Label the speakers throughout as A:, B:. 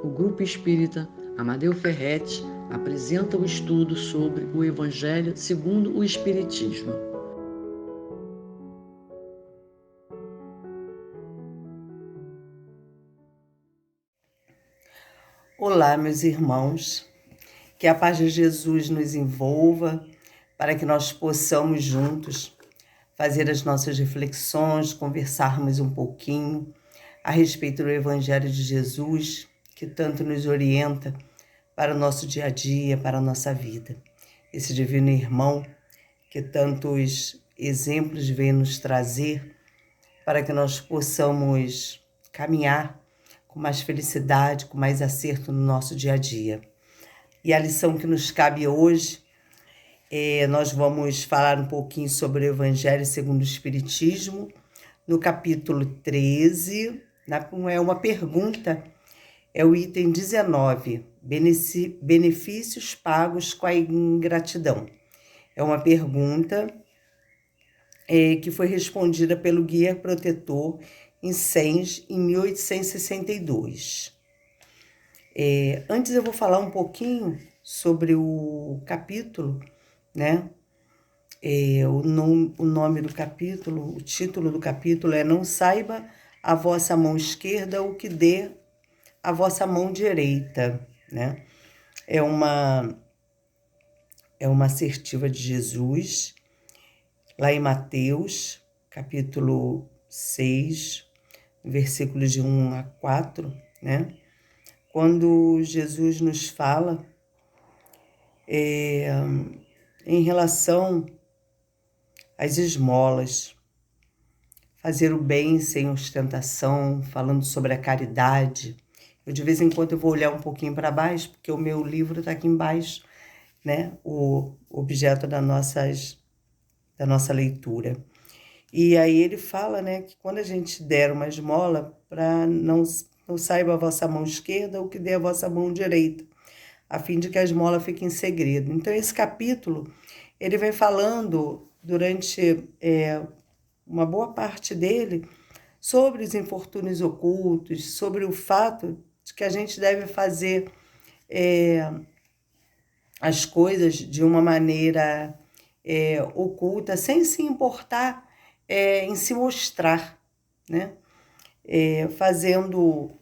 A: o Grupo Espírita Amadeu Ferretti apresenta o estudo sobre o Evangelho segundo o Espiritismo.
B: Olá, meus irmãos, que a paz de Jesus nos envolva para que nós possamos juntos fazer as nossas reflexões, conversarmos um pouquinho a respeito do Evangelho de Jesus, que tanto nos orienta para o nosso dia a dia, para a nossa vida. Esse divino irmão que tantos exemplos vem nos trazer para que nós possamos caminhar com mais felicidade, com mais acerto no nosso dia a dia. E a lição que nos cabe hoje, nós vamos falar um pouquinho sobre o Evangelho segundo o Espiritismo, no capítulo 13, é uma pergunta, é o item 19, benefícios pagos com a ingratidão. É uma pergunta que foi respondida pelo Guia Protetor em Sens, em 1862. Antes eu vou falar um pouquinho sobre o capítulo, né? O nome do capítulo, o título do capítulo é Não saiba a vossa mão esquerda o que dê a vossa mão direita, né? É uma assertiva de Jesus, lá em Mateus, capítulo 6, versículos de 1 a 4, né? Quando Jesus nos fala em relação às esmolas, fazer o bem sem ostentação, falando sobre a caridade. Eu, de vez em quando, eu vou olhar um pouquinho para baixo, porque o meu livro está aqui embaixo, né? O objeto da nossa leitura. E aí ele fala, né, que quando a gente der uma esmola, para não saiba a vossa mão esquerda o que dê a vossa mão direita, a fim de que a esmola fique em segredo. Então, esse capítulo, ele vem falando durante uma boa parte dele sobre os infortúnios ocultos, sobre o fato de que a gente deve fazer as coisas de uma maneira oculta, sem se importar em se mostrar, né? Fazendo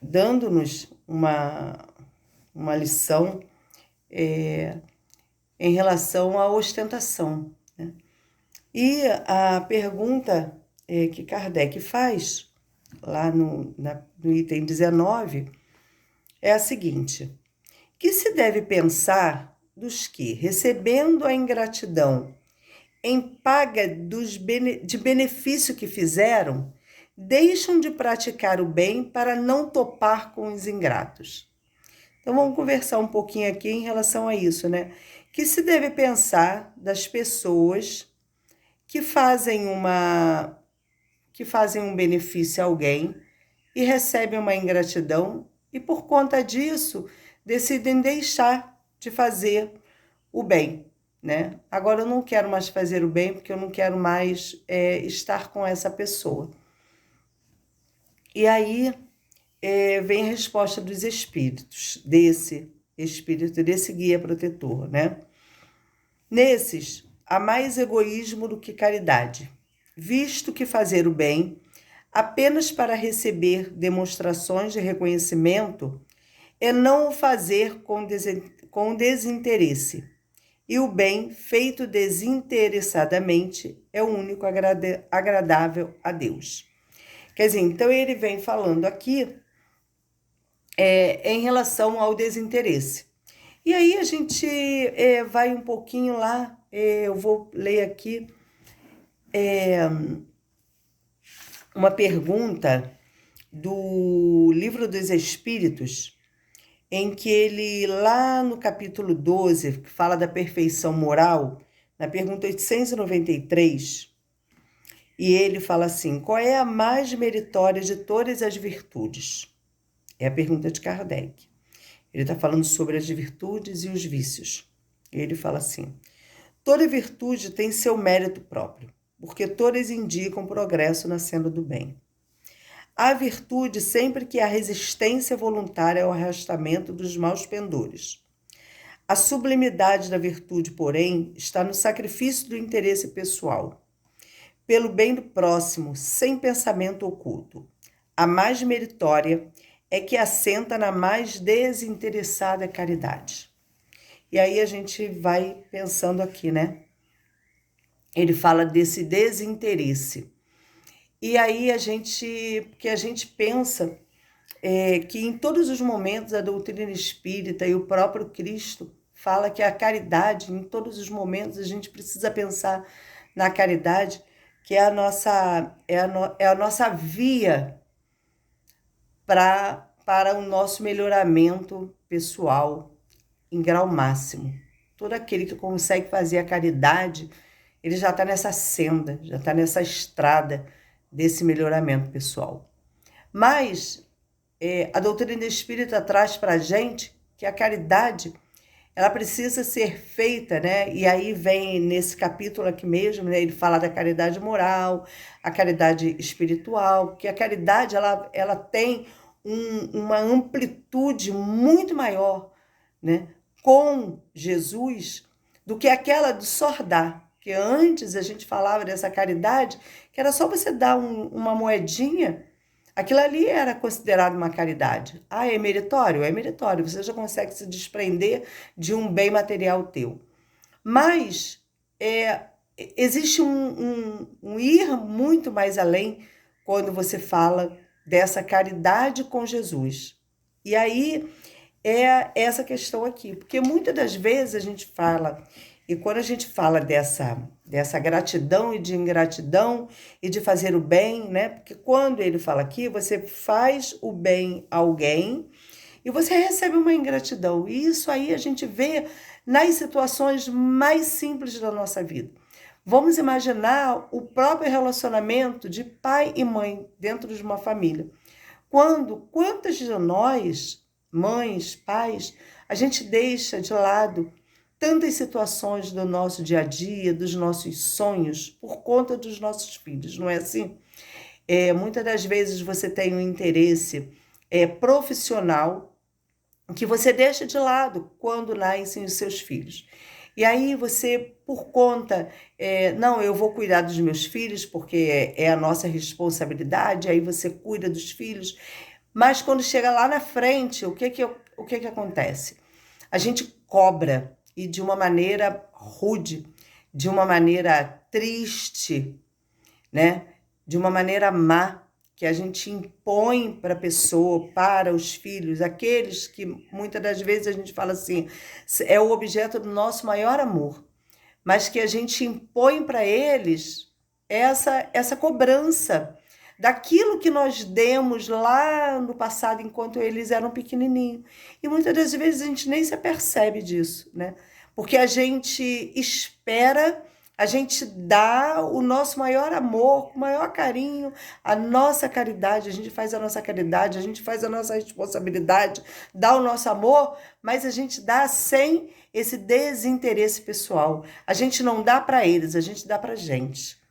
B: dando-nos uma lição em relação à ostentação, né? E a pergunta que Kardec faz, lá no item 19, é a seguinte: que se deve pensar dos que, recebendo a ingratidão em paga de benefício que fizeram, deixam de praticar o bem para não topar com os ingratos? Então, vamos conversar um pouquinho aqui em relação a isso, né? Que se deve pensar das pessoas que fazem um benefício a alguém e recebem uma ingratidão e, por conta disso, decidem deixar de fazer o bem, né? Agora eu não quero mais fazer o bem porque eu não quero mais estar com essa pessoa. E aí vem a resposta dos espíritos, desse guia protetor, né? Nesses, há mais egoísmo do que caridade, visto que fazer o bem apenas para receber demonstrações de reconhecimento é não o fazer com desinteresse, e o bem feito desinteressadamente é o único agradável a Deus. Quer dizer, então ele vem falando aqui em relação ao desinteresse. E aí a gente vai um pouquinho lá, eu vou ler aqui uma pergunta do Livro dos Espíritos, em que ele, lá no capítulo 12, que fala da perfeição moral, na pergunta 893, e ele fala assim: qual é a mais meritória de todas as virtudes? É a pergunta de Kardec. Ele está falando sobre as virtudes e os vícios. Ele fala assim: toda virtude tem seu mérito próprio. porque todas indicam progresso na senda do bem. Há virtude sempre que há resistência voluntária ao arrastamento dos maus pendores. A sublimidade da virtude, porém, está no sacrifício do interesse pessoal, pelo bem do próximo, sem pensamento oculto. A mais meritória é que assenta na mais desinteressada caridade. E aí a gente vai pensando aqui, né? Ele fala desse desinteresse. E aí a gente pensa que em todos os momentos a doutrina espírita e o próprio Cristo fala que a caridade, em todos os momentos a gente precisa pensar na caridade, que é a nossa via para o nosso melhoramento pessoal em grau máximo. Todo aquele que consegue fazer a caridade, ele já está nessa senda, já está nessa estrada desse melhoramento pessoal. Mas a doutrina espírita traz para a gente que a caridade, ela precisa ser feita, né? E aí vem nesse capítulo aqui mesmo, né? Ele fala da caridade moral, a caridade espiritual, que a caridade ela tem uma amplitude muito maior, né? Com Jesus do que aquela do só dar. Que antes a gente falava dessa caridade, que era só você dar uma moedinha, aquilo ali era considerado uma caridade. Ah, é meritório? É meritório. Você já consegue se desprender de um bem material teu. Mas existe um ir muito mais além quando você fala dessa caridade com Jesus. E aí é essa questão aqui. Porque muitas das vezes a gente fala... E quando a gente fala dessa gratidão e de ingratidão e de fazer o bem, né? Porque quando ele fala aqui, você faz o bem a alguém e você recebe uma ingratidão. E isso aí a gente vê nas situações mais simples da nossa vida. Vamos imaginar o próprio relacionamento de pai e mãe dentro de uma família. Quantas de nós, mães, pais, a gente deixa de lado tantas situações do nosso dia a dia, dos nossos sonhos, por conta dos nossos filhos, não é assim? Muitas das vezes você tem um interesse profissional que você deixa de lado quando nascem os seus filhos. E aí você, por conta, não, eu vou cuidar dos meus filhos porque é a nossa responsabilidade, aí você cuida dos filhos, mas quando chega lá na frente, o que acontece? A gente cobra, e de uma maneira rude, de uma maneira triste, né? De uma maneira má, que a gente impõe para a pessoa, para os filhos, aqueles que muitas das vezes a gente fala assim, é o objeto do nosso maior amor, mas que a gente impõe para eles essa cobrança daquilo que nós demos lá no passado, enquanto eles eram pequenininhos. E muitas das vezes a gente nem se apercebe disso, né? Porque a gente espera, a gente dá o nosso maior amor, o maior carinho, a nossa caridade, a gente faz a nossa caridade, a gente faz a nossa responsabilidade, dá o nosso amor, mas a gente dá sem esse desinteresse pessoal. A gente não dá para eles, a gente dá para a gente.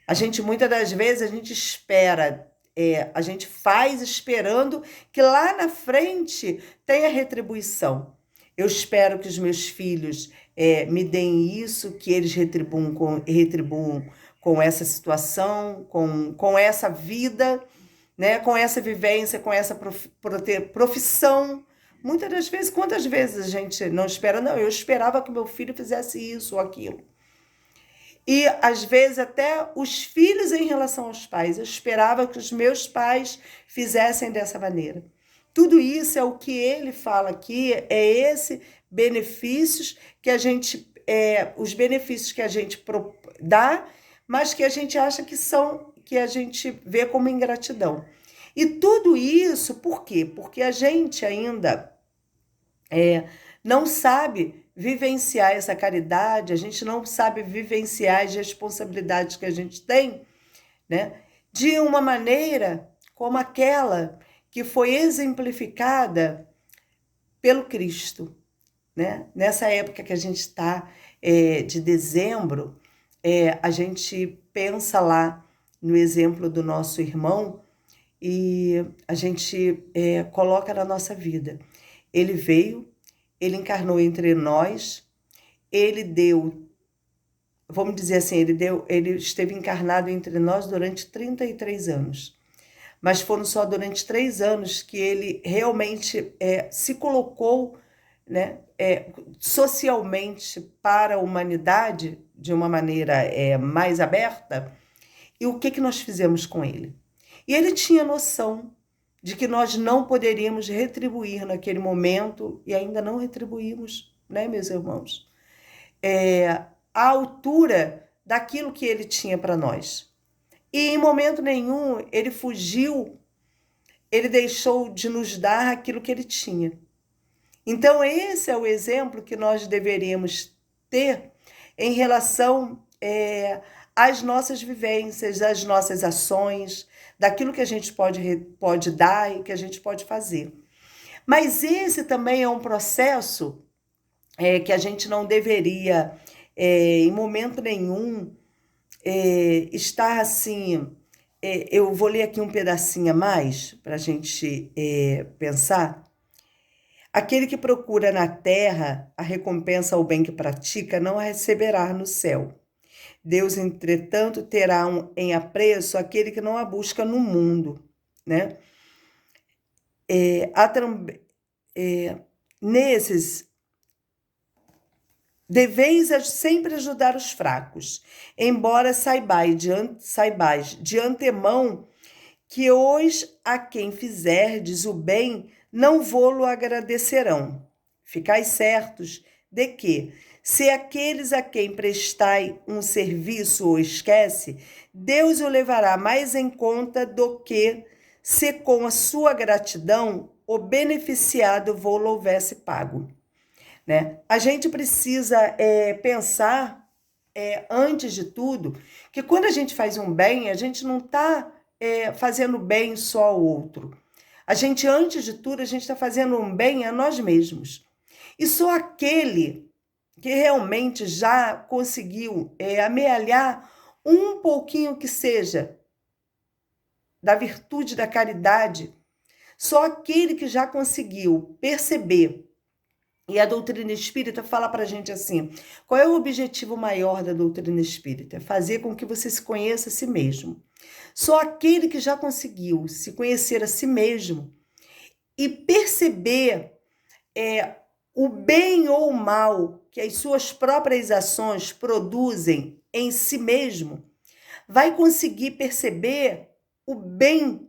B: A gente, muitas das vezes, a gente espera, a gente faz esperando que lá na frente tenha retribuição. Eu espero que os meus filhos me deem isso, que eles retribuam com essa situação, com essa vida, né? Com essa vivência, com essa profissão. Muitas das vezes, quantas vezes a gente não espera? Não, eu esperava que meu filho fizesse isso ou aquilo. E, às vezes, até os filhos em relação aos pais. Eu esperava que os meus pais fizessem dessa maneira. Tudo isso é o que ele fala aqui, é esse benefícios que a gente, os benefícios que a gente dá, mas que a gente acha que a gente vê como ingratidão. E tudo isso, por quê? Porque a gente ainda não sabe vivenciar essa caridade, a gente não sabe vivenciar as responsabilidades que a gente tem, né? De uma maneira como aquela que foi exemplificada pelo Cristo, né? Nessa época que a gente está de dezembro, a gente pensa lá no exemplo do nosso irmão e a gente coloca na nossa vida. Ele veio, ele encarnou entre nós, ele deu, vamos dizer assim, ele esteve encarnado entre nós durante 33 anos. Mas foram só durante 3 anos que ele realmente se colocou, né, socialmente para a humanidade de uma maneira mais aberta. E o que nós fizemos com ele? E ele tinha noção de que nós não poderíamos retribuir naquele momento, e ainda não retribuímos, né, meus irmãos? A altura daquilo que ele tinha para nós. E em momento nenhum ele fugiu, ele deixou de nos dar aquilo que ele tinha. Então esse é o exemplo que nós deveríamos ter em relação às nossas vivências, às nossas ações, daquilo que a gente pode dar e que a gente pode fazer. Mas esse também é um processo que a gente não deveria, em momento nenhum, estar assim. Eu vou ler aqui um pedacinho a mais para a gente pensar. Aquele que procura na terra a recompensa ao bem que pratica, não a receberá no céu. Deus, entretanto, terá em apreço aquele que não a busca no mundo, né? Nesses, deveis sempre ajudar os fracos, embora saibais de antemão que hoje a quem fizerdes o bem não vô-lo agradecerão. Ficai certos de que, se aqueles a quem prestai um serviço o esquece, Deus o levará mais em conta do que se com a sua gratidão o beneficiado vô-lo houvesse pago. Né? A gente precisa pensar, antes de tudo, que quando a gente faz um bem, a gente não está fazendo bem só ao outro. A gente, antes de tudo, a gente está fazendo um bem a nós mesmos. E só aquele que realmente já conseguiu amealhar um pouquinho que seja da virtude da caridade, só aquele que já conseguiu perceber. E a doutrina espírita fala para a gente assim, qual é o objetivo maior da doutrina espírita? Fazer com que você se conheça a si mesmo. Só aquele que já conseguiu se conhecer a si mesmo e perceber o bem ou o mal que as suas próprias ações produzem em si mesmo, vai conseguir perceber o bem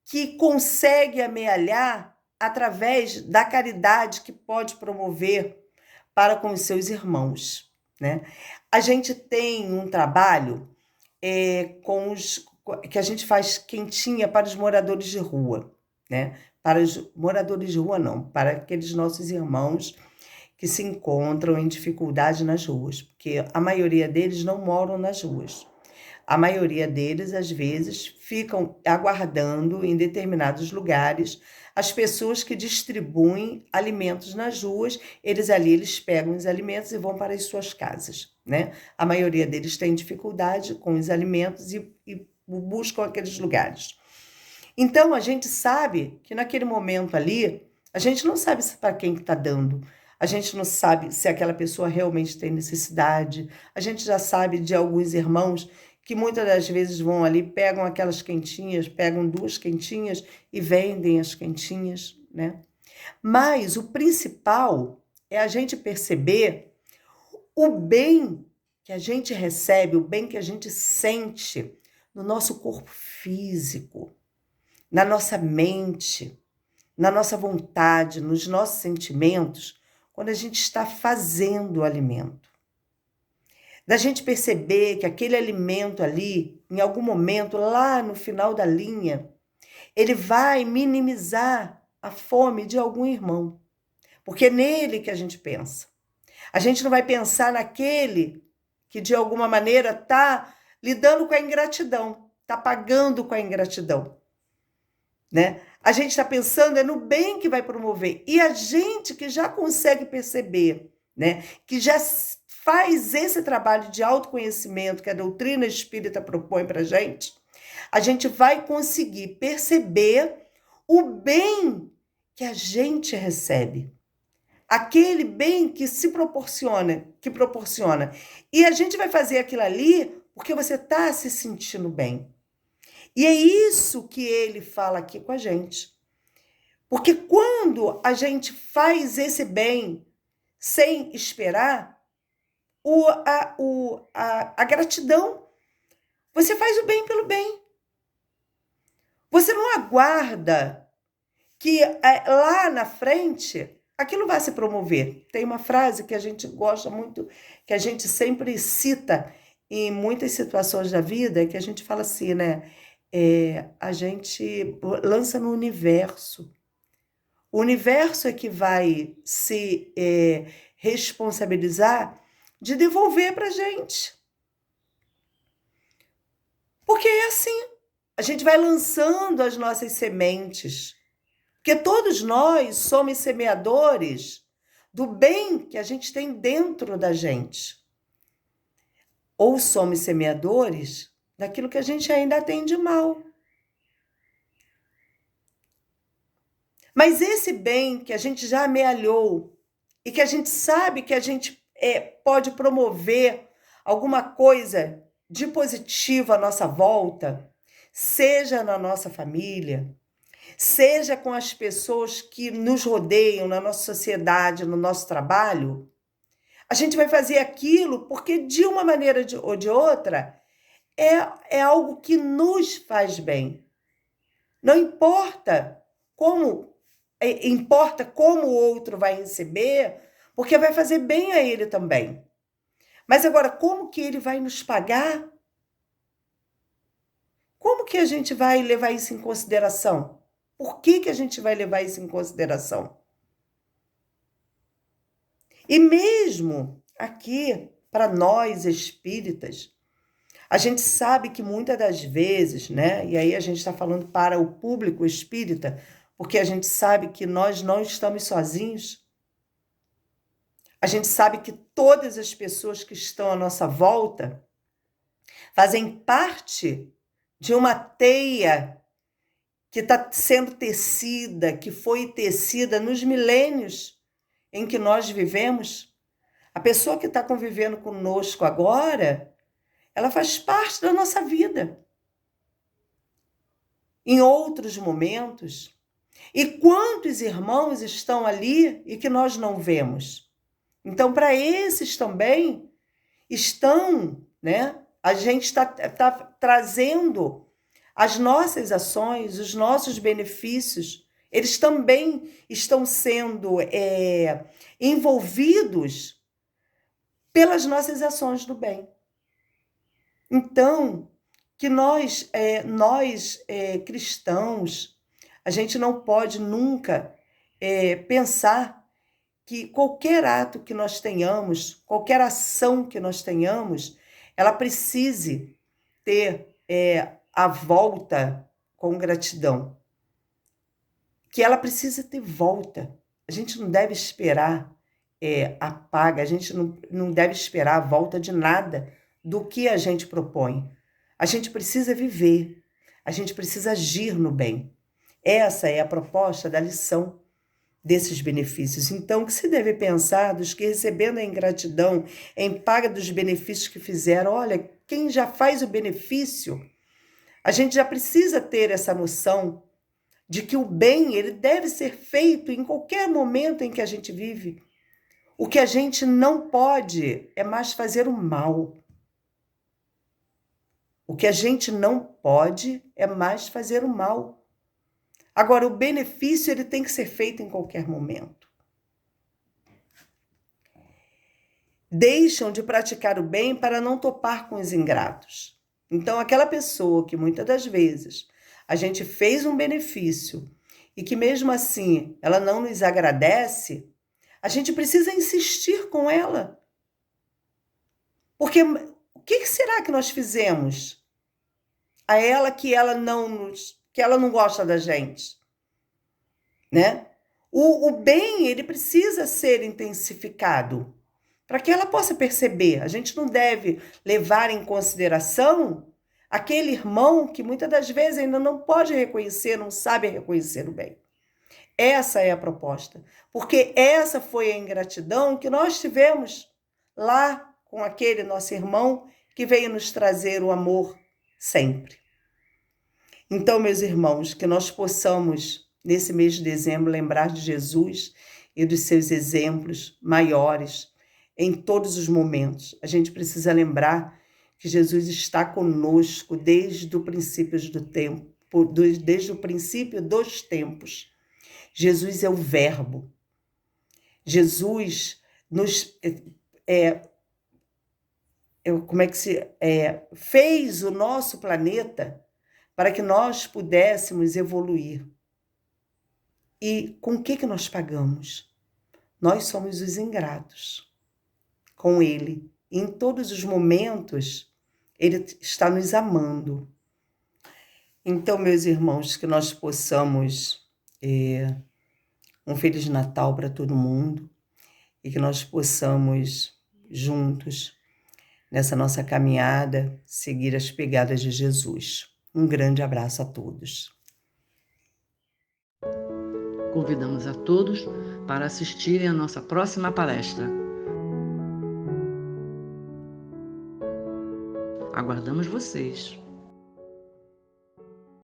B: que consegue amealhar através da caridade que pode promover para com os seus irmãos, né? A gente tem um trabalho que a gente faz quentinha para os moradores de rua, né? Para os moradores de rua não, para aqueles nossos irmãos que se encontram em dificuldade nas ruas, porque a maioria deles não moram nas ruas. A maioria deles, às vezes, ficam aguardando em determinados lugares as pessoas que distribuem alimentos nas ruas. Eles pegam os alimentos e vão para as suas casas, né? A maioria deles tem dificuldade com os alimentos e buscam aqueles lugares. Então, a gente sabe que naquele momento ali, a gente não sabe para quem que está dando. A gente não sabe se aquela pessoa realmente tem necessidade. A gente já sabe de alguns irmãos que muitas das vezes vão ali, pegam aquelas quentinhas, pegam 2 quentinhas e vendem as quentinhas, né? Mas o principal é a gente perceber o bem que a gente recebe, o bem que a gente sente no nosso corpo físico, na nossa mente, na nossa vontade, nos nossos sentimentos, quando a gente está fazendo o alimento. Da gente perceber que aquele alimento ali, em algum momento, lá no final da linha, ele vai minimizar a fome de algum irmão. Porque é nele que a gente pensa. A gente não vai pensar naquele que, de alguma maneira, está lidando com a ingratidão, está pagando com a ingratidão, né? A gente está pensando no bem que vai promover. E a gente que já consegue perceber, né, que já faz esse trabalho de autoconhecimento que a doutrina espírita propõe para a gente vai conseguir perceber o bem que a gente recebe. Aquele bem que se proporciona, E a gente vai fazer aquilo ali porque você está se sentindo bem. E é isso que ele fala aqui com a gente. Porque quando a gente faz esse bem sem esperar, a gratidão, você faz o bem pelo bem. Você não aguarda que lá na frente aquilo vai se promover. Tem uma frase que a gente gosta muito, que a gente sempre cita em muitas situações da vida, que a gente fala assim, né? A gente lança no universo. O universo é que vai se responsabilizar de devolver para a gente. Porque é assim. A gente vai lançando as nossas sementes. Porque todos nós somos semeadores do bem que a gente tem dentro da gente. Ou somos semeadores daquilo que a gente ainda tem de mal. Mas esse bem que a gente já amealhou e que a gente sabe que a gente pode promover alguma coisa de positivo à nossa volta, seja na nossa família, seja com as pessoas que nos rodeiam na nossa sociedade, no nosso trabalho, a gente vai fazer aquilo porque, de uma maneira ou de outra, é algo que nos faz bem. Não importa como o outro vai receber, porque vai fazer bem a ele também. Mas agora, como que ele vai nos pagar? Como que a gente vai levar isso em consideração? Por que a gente vai levar isso em consideração? E mesmo aqui, para nós espíritas, a gente sabe que muitas das vezes, né? E aí a gente está falando para o público espírita, porque a gente sabe que nós não estamos sozinhos. A gente sabe que todas as pessoas que estão à nossa volta fazem parte de uma teia que está sendo tecida, que foi tecida nos milênios em que nós vivemos. A pessoa que está convivendo conosco agora, ela faz parte da nossa vida. Em outros momentos. E quantos irmãos estão ali e que nós não vemos? Então, para esses também estão, né? A gente está trazendo as nossas ações, os nossos benefícios, eles também estão sendo envolvidos pelas nossas ações do bem. Então, que nós cristãos, a gente não pode nunca pensar que qualquer ato que nós tenhamos, qualquer ação que nós tenhamos, ela precise ter a volta com gratidão. Que ela precisa ter volta. A gente não deve esperar a paga, a gente não deve esperar a volta de nada do que a gente propõe. A gente precisa viver, a gente precisa agir no bem. Essa é a proposta da lição desses benefícios. Então, o que se deve pensar dos que, recebendo a ingratidão em paga dos benefícios que fizeram, olha, quem já faz o benefício, a gente já precisa ter essa noção de que o bem ele deve ser feito em qualquer momento em que a gente vive. O que a gente não pode é mais fazer o mal. O que a gente não pode é mais fazer o mal. Agora, o benefício ele tem que ser feito em qualquer momento. Deixam de praticar o bem para não topar com os ingratos. Então, aquela pessoa que muitas das vezes a gente fez um benefício e que mesmo assim ela não nos agradece, a gente precisa insistir com ela. Porque o que será que nós fizemos a ela que ela não gosta da gente, né? O bem, ele precisa ser intensificado. para que ela possa perceber. A gente não deve levar em consideração aquele irmão que muitas das vezes ainda não pode reconhecer, não sabe reconhecer o bem. Essa é a proposta, porque essa foi a ingratidão que nós tivemos lá com aquele nosso irmão que veio nos trazer o amor sempre. Então, meus irmãos, que nós possamos, nesse mês de dezembro, lembrar de Jesus e dos seus exemplos maiores em todos os momentos. A gente precisa lembrar que Jesus está conosco desde o princípio do tempo, desde o princípio dos tempos. Jesus é o Verbo. Jesus nos fez o nosso planeta para que nós pudéssemos evoluir. E com o que nós pagamos? Nós somos os ingratos com Ele. E em todos os momentos, Ele está nos amando. Então, meus irmãos, que nós possamos um Feliz Natal para todo mundo e que nós possamos, juntos, nessa nossa caminhada, seguir as pegadas de Jesus. Um grande abraço a todos.
A: Convidamos a todos para assistirem à nossa próxima palestra. Aguardamos vocês!